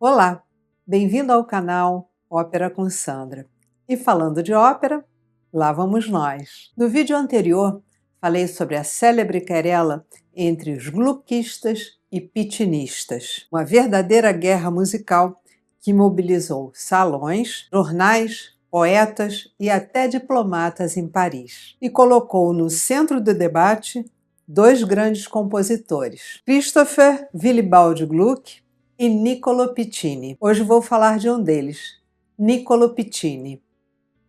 Olá, bem-vindo ao canal Ópera com Sandra. E falando de ópera, lá vamos nós. No vídeo anterior, falei sobre a célebre querela entre os gluckistas e pitinistas, uma verdadeira guerra musical que mobilizou salões, jornais, poetas e até diplomatas em Paris, e colocou no centro do debate dois grandes compositores, Christopher Willibald Gluck e Niccolo Piccini. Hoje vou falar de um deles, Niccolo Piccini.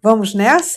Vamos nessa?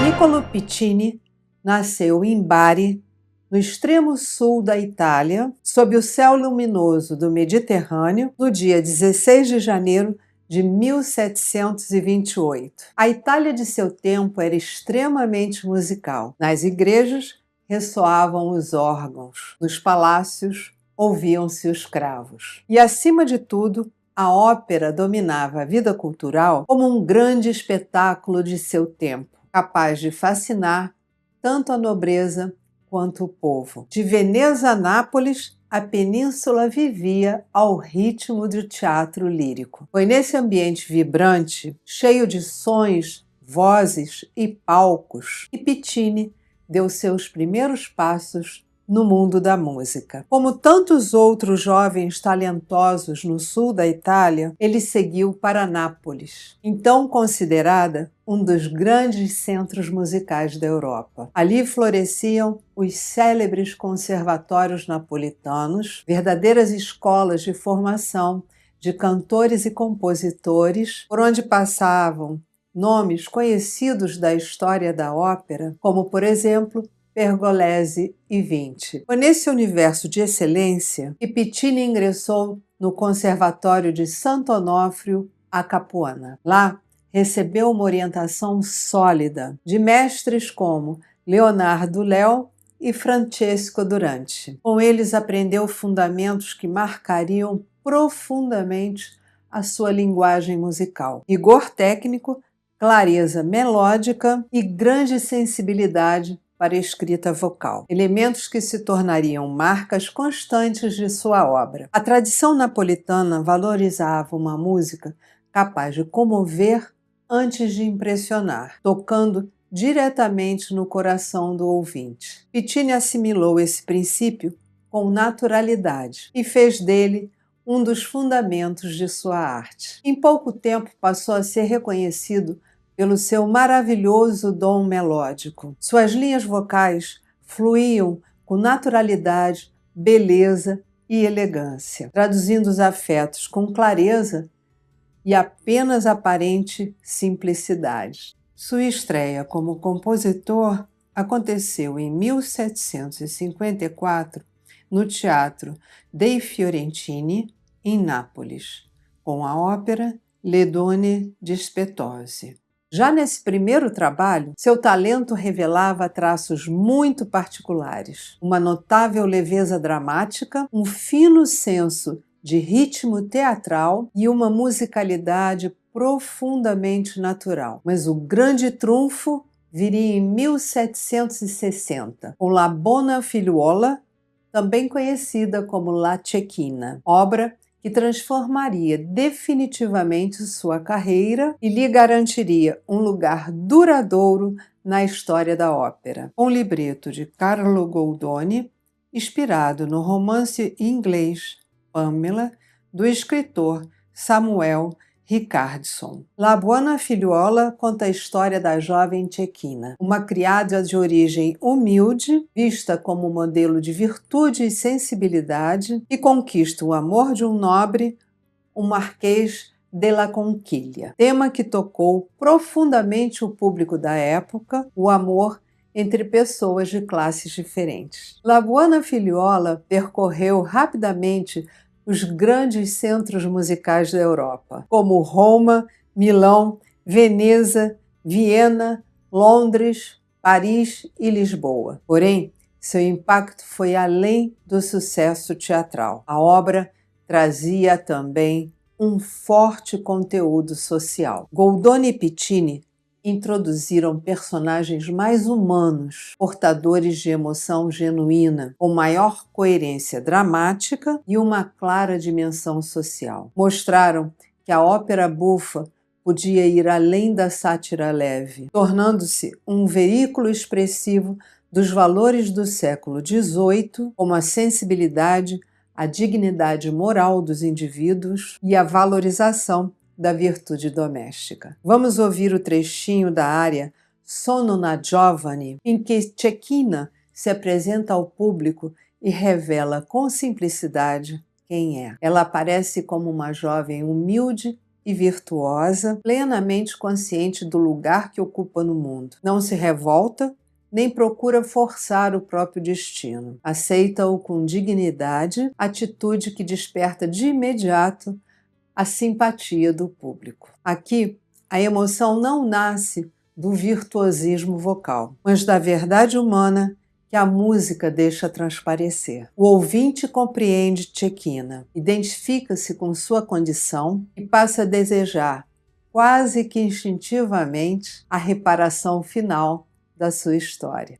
Niccolo Piccini nasceu em Bari, no extremo sul da Itália, sob o céu luminoso do Mediterrâneo, no dia 16 de janeiro de 1728. A Itália de seu tempo era extremamente musical. Nas igrejas ressoavam os órgãos, nos palácios ouviam-se os cravos. E, acima de tudo, a ópera dominava a vida cultural como um grande espetáculo de seu tempo, capaz de fascinar tanto a nobreza quanto o povo. De Veneza a Nápoles, a península vivia ao ritmo do teatro lírico. Foi nesse ambiente vibrante, cheio de sons, vozes e palcos, que Piccini deu seus primeiros passos no mundo da música. Como tantos outros jovens talentosos no sul da Itália, ele seguiu para Nápoles, então considerada um dos grandes centros musicais da Europa. Ali floresciam os célebres conservatórios napolitanos, verdadeiras escolas de formação de cantores e compositores, por onde passavam nomes conhecidos da história da ópera, como, por exemplo, Pergolesi e Vinci. Foi nesse universo de excelência que Piccini ingressou no Conservatório de Sant'Onofrio a Capuana. Lá, recebeu uma orientação sólida de mestres como Leonardo Leo e Francesco Durante. Com eles aprendeu fundamentos que marcariam profundamente a sua linguagem musical. Rigor técnico, clareza melódica e grande sensibilidade para a escrita vocal, elementos que se tornariam marcas constantes de sua obra. A tradição napolitana valorizava uma música capaz de comover antes de impressionar, tocando diretamente no coração do ouvinte. Piccini assimilou esse princípio com naturalidade e fez dele um dos fundamentos de sua arte. Em pouco tempo passou a ser reconhecido pelo seu maravilhoso dom melódico. Suas linhas vocais fluíam com naturalidade, beleza e elegância, traduzindo os afetos com clareza e apenas aparente simplicidade. Sua estreia como compositor aconteceu em 1754 no Teatro dei Fiorentini, em Nápoles, com a ópera Le Donne di Spetose. Já nesse primeiro trabalho, seu talento revelava traços muito particulares, uma notável leveza dramática, um fino senso de ritmo teatral e uma musicalidade profundamente natural. Mas o grande trunfo viria em 1760, com La Bona Figliuola, também conhecida como La Cecchina, obra que transformaria definitivamente sua carreira e lhe garantiria um lugar duradouro na história da ópera. Um libreto de Carlo Goldoni, inspirado no romance inglês Pamela, do escritor Samuel Richardson. La Buona Figliuola conta a história da jovem Cecchina, uma criada de origem humilde, vista como modelo de virtude e sensibilidade, e conquista o amor de um nobre, o Marquês della Conquiglia. Tema que tocou profundamente o público da época, o amor entre pessoas de classes diferentes. La Buona Figliuola percorreu rapidamente os grandes centros musicais da Europa, como Roma, Milão, Veneza, Viena, Londres, Paris e Lisboa. Porém, seu impacto foi além do sucesso teatral. A obra trazia também um forte conteúdo social. Goldoni e Piccini introduziram personagens mais humanos, portadores de emoção genuína, com maior coerência dramática e uma clara dimensão social. Mostraram que a ópera bufa podia ir além da sátira leve, tornando-se um veículo expressivo dos valores do século XVIII, como a sensibilidade, a dignidade moral dos indivíduos e a valorização da virtude doméstica. Vamos ouvir o trechinho da área Sono na Giovane, em que Cecchina se apresenta ao público e revela com simplicidade quem é. Ela aparece como uma jovem humilde e virtuosa, plenamente consciente do lugar que ocupa no mundo. Não se revolta, nem procura forçar o próprio destino. Aceita-o com dignidade, atitude que desperta de imediato a simpatia do público. Aqui, a emoção não nasce do virtuosismo vocal, mas da verdade humana que a música deixa transparecer. O ouvinte compreende Cecchina, identifica-se com sua condição e passa a desejar, quase que instintivamente, a reparação final da sua história.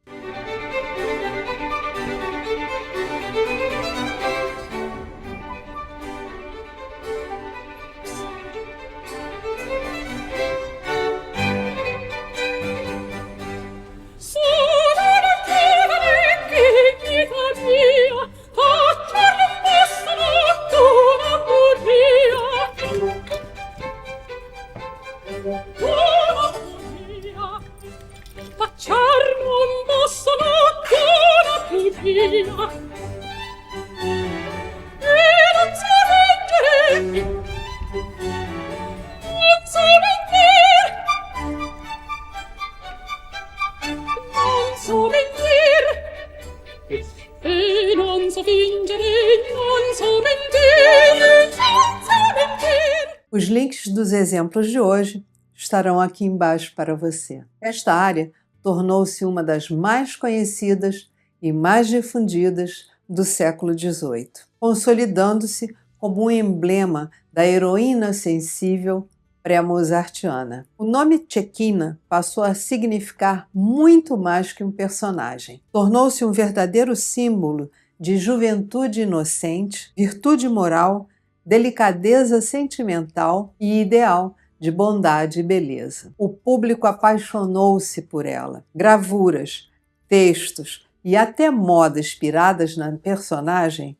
Os links dos exemplos de hoje estarão aqui embaixo para você. Esta área tornou-se uma das mais conhecidas e mais difundidas do século XVIII, consolidando-se como um emblema da heroína sensível pré-mozartiana. O nome Cecchina passou a significar muito mais que um personagem. Tornou-se um verdadeiro símbolo de juventude inocente, virtude moral, delicadeza sentimental e ideal de bondade e beleza. O público apaixonou-se por ela. Gravuras, textos e até moda inspiradas na personagem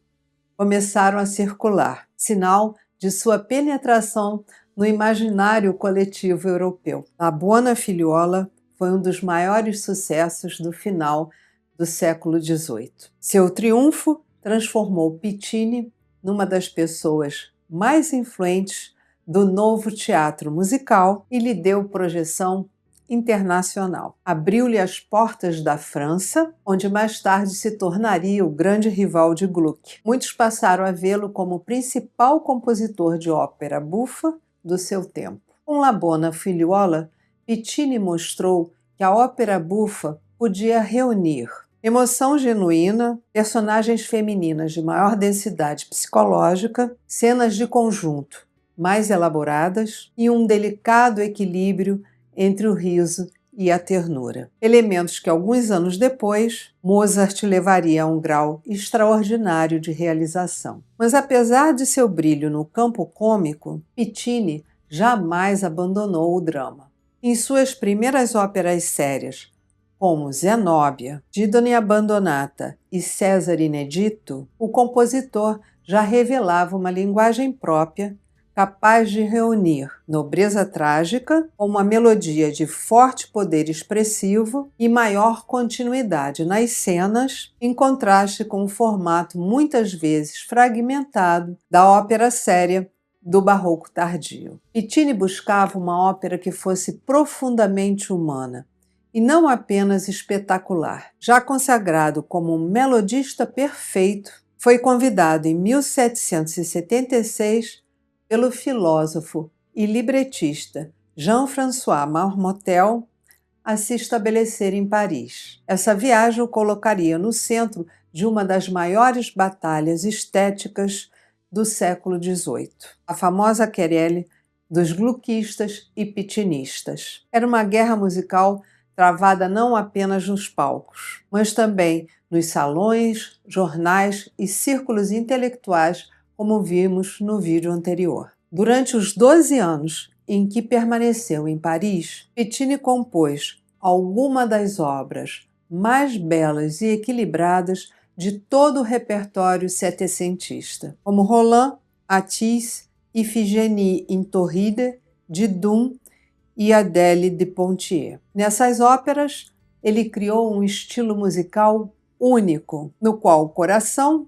começaram a circular, sinal de sua penetração no imaginário coletivo europeu. La Buona Figliuola foi um dos maiores sucessos do final do século XVIII. Seu triunfo transformou Piccini numa das pessoas mais influentes do novo teatro musical e lhe deu projeção internacional. Abriu-lhe as portas da França, onde mais tarde se tornaria o grande rival de Gluck. Muitos passaram a vê-lo como o principal compositor de ópera bufa do seu tempo. Com La Buona Figliuola, Piccini mostrou que a ópera bufa podia reunir emoção genuína, personagens femininas de maior densidade psicológica, cenas de conjunto mais elaboradas e um delicado equilíbrio entre o riso e a ternura. Elementos que alguns anos depois Mozart levaria a um grau extraordinário de realização. Mas apesar de seu brilho no campo cômico, Piccini jamais abandonou o drama. Em suas primeiras óperas sérias, como Zenobia, Didone Abbandonata e César Inedito, o compositor já revelava uma linguagem própria capaz de reunir nobreza trágica com uma melodia de forte poder expressivo e maior continuidade nas cenas, em contraste com o formato muitas vezes fragmentado da ópera séria do barroco tardio. Piccini buscava uma ópera que fosse profundamente humana, e não apenas espetacular. Já consagrado como um melodista perfeito, foi convidado em 1776 pelo filósofo e libretista Jean-François Marmontel a se estabelecer em Paris. Essa viagem o colocaria no centro de uma das maiores batalhas estéticas do século XVIII, a famosa querelle dos gluckistas e pitinistas. Era uma guerra musical travada não apenas nos palcos, mas também nos salões, jornais e círculos intelectuais, como vimos no vídeo anterior. Durante os 12 anos em que permaneceu em Paris, Pittini compôs algumas das obras mais belas e equilibradas de todo o repertório setecentista, como Roland, Atis, Iphigénie in Tauride, Didum e Adèle de Pontier. Nessas óperas, ele criou um estilo musical único, no qual o coração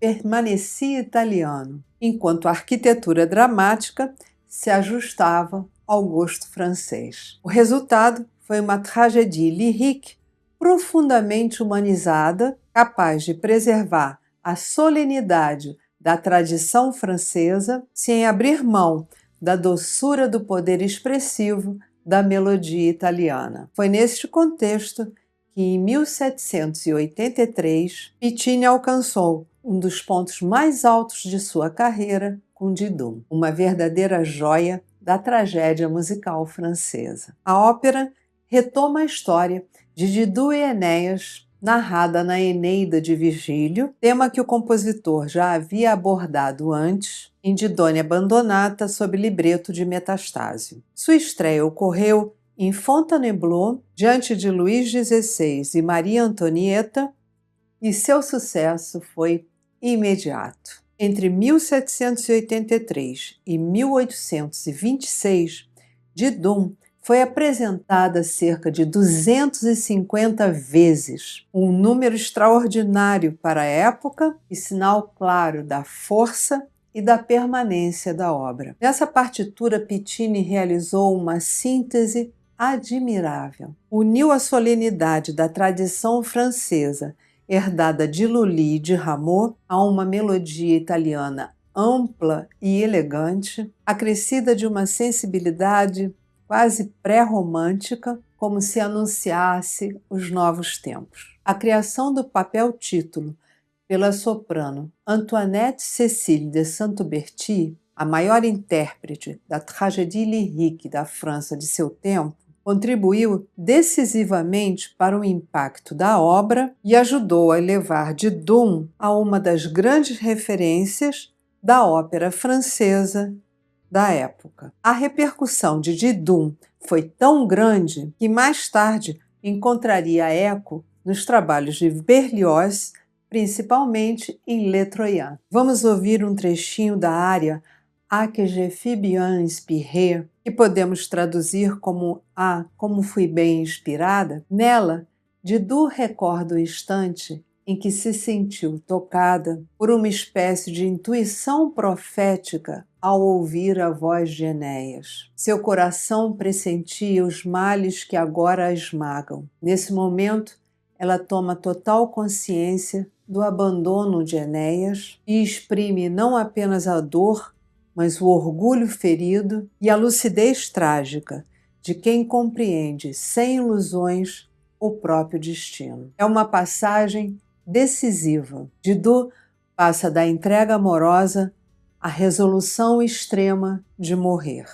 permanecia italiano, enquanto a arquitetura dramática se ajustava ao gosto francês. O resultado foi uma tragédie lyrique profundamente humanizada, capaz de preservar a solenidade da tradição francesa sem abrir mão da doçura do poder expressivo da melodia italiana. Foi neste contexto que, em 1783, Pittini alcançou um dos pontos mais altos de sua carreira com Didum, uma verdadeira joia da tragédia musical francesa. A ópera retoma a história de Didum e Enéas, narrada na Eneida de Virgílio, tema que o compositor já havia abordado antes em Didone Abandonata sob libreto de Metastasio. Sua estreia ocorreu em Fontainebleau, diante de Luís XVI e Maria Antonieta, e seu sucesso foi imediato. Entre 1783 e 1826, Didum foi apresentada cerca de 250 vezes, um número extraordinário para a época e sinal claro da força e da permanência da obra. Nessa partitura, Pittini realizou uma síntese admirável. Uniu a solenidade da tradição francesa, herdada de Lully e de Rameau, a uma melodia italiana ampla e elegante, acrescida de uma sensibilidade quase pré-romântica, como se anunciasse os novos tempos. A criação do papel-título pela soprano Antoinette Cécile de Saint-Berty, a maior intérprete da tragédie lyrique da França de seu tempo, contribuiu decisivamente para o impacto da obra e ajudou a elevar Didum a uma das grandes referências da ópera francesa da época. A repercussão de Didum foi tão grande que mais tarde encontraria eco nos trabalhos de Berlioz, principalmente em Le Troyen. Vamos ouvir um trechinho da área A que je fus bien inspirée, que podemos traduzir como como fui bem inspirada. Nela, Didum recorda o instante em que se sentiu tocada por uma espécie de intuição profética ao ouvir a voz de Enéas. Seu coração pressentia os males que agora a esmagam. Nesse momento, ela toma total consciência do abandono de Enéas e exprime não apenas a dor, mas o orgulho ferido e a lucidez trágica de quem compreende, sem ilusões, o próprio destino. É uma passagem decisiva. Didum passa da entrega amorosa à resolução extrema de morrer.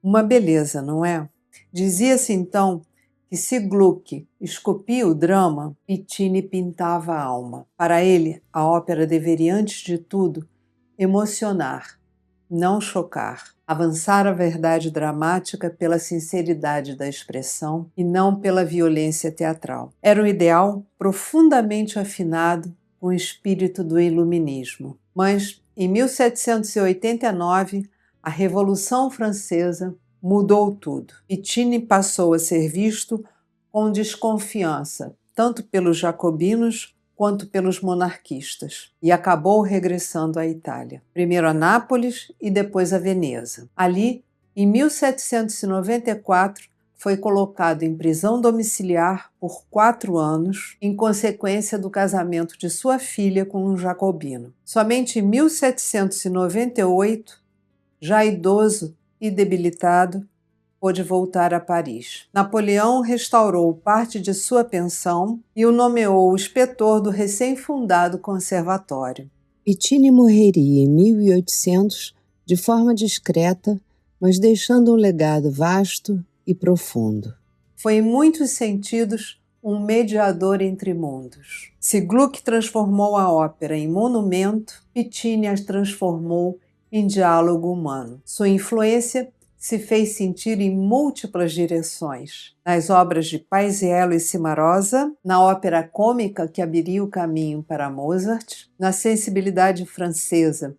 Uma beleza, não é? Dizia-se então que se Gluck esculpia o drama, Piccini pintava a alma. Para ele, a ópera deveria, antes de tudo, emocionar, não chocar, avançar a verdade dramática pela sinceridade da expressão e não pela violência teatral. Era um ideal profundamente afinado com o espírito do iluminismo. Mas, em 1789, a Revolução Francesa mudou tudo. Piccini passou a ser visto com desconfiança, tanto pelos jacobinos quanto pelos monarquistas, e acabou regressando à Itália, primeiro a Nápoles e depois a Veneza. Ali, em 1794, foi colocado em prisão domiciliar por 4 anos, em consequência do casamento de sua filha com um jacobino. Somente em 1798, já idoso e debilitado, pôde voltar a Paris. Napoleão restaurou parte de sua pensão e o nomeou inspetor do recém-fundado conservatório. Piccini morreria em 1800 de forma discreta, mas deixando um legado vasto e profundo. Foi em muitos sentidos um mediador entre mundos. Se Gluck transformou a ópera em monumento, Piccini as transformou em diálogo humano. Sua influência se fez sentir em múltiplas direções. Nas obras de Paisiello e Cimarosa, na ópera cômica que abriria o caminho para Mozart, na sensibilidade francesa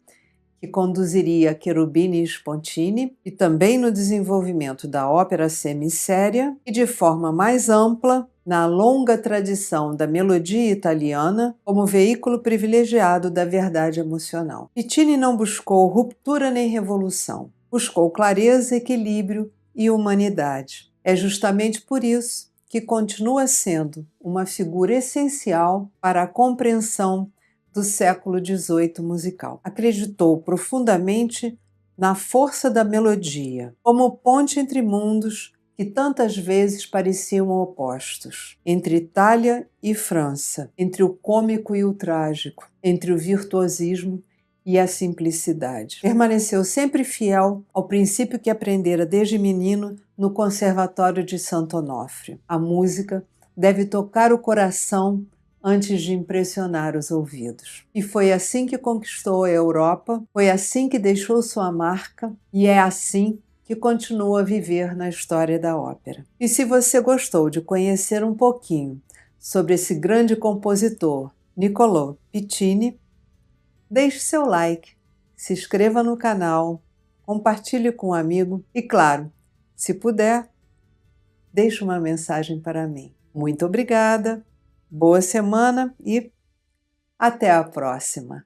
que conduziria a Cherubini e Spontini, e também no desenvolvimento da ópera semisséria e, de forma mais ampla, na longa tradição da melodia italiana como veículo privilegiado da verdade emocional. Piccini não buscou ruptura nem revolução. Buscou clareza, equilíbrio e humanidade. É justamente por isso que continua sendo uma figura essencial para a compreensão do século XVIII musical. Acreditou profundamente na força da melodia, como ponte entre mundos que tantas vezes pareciam opostos, entre Itália e França, entre o cômico e o trágico, entre o virtuosismo e a simplicidade. Permaneceu sempre fiel ao princípio que aprendera desde menino no Conservatório de Santo Onofre. A música deve tocar o coração antes de impressionar os ouvidos. E foi assim que conquistou a Europa, foi assim que deixou sua marca e é assim que continua a viver na história da ópera. E se você gostou de conhecer um pouquinho sobre esse grande compositor, Niccolò Piccini, deixe seu like, se inscreva no canal, compartilhe com um amigo e, claro, se puder, deixe uma mensagem para mim. Muito obrigada, boa semana e até a próxima!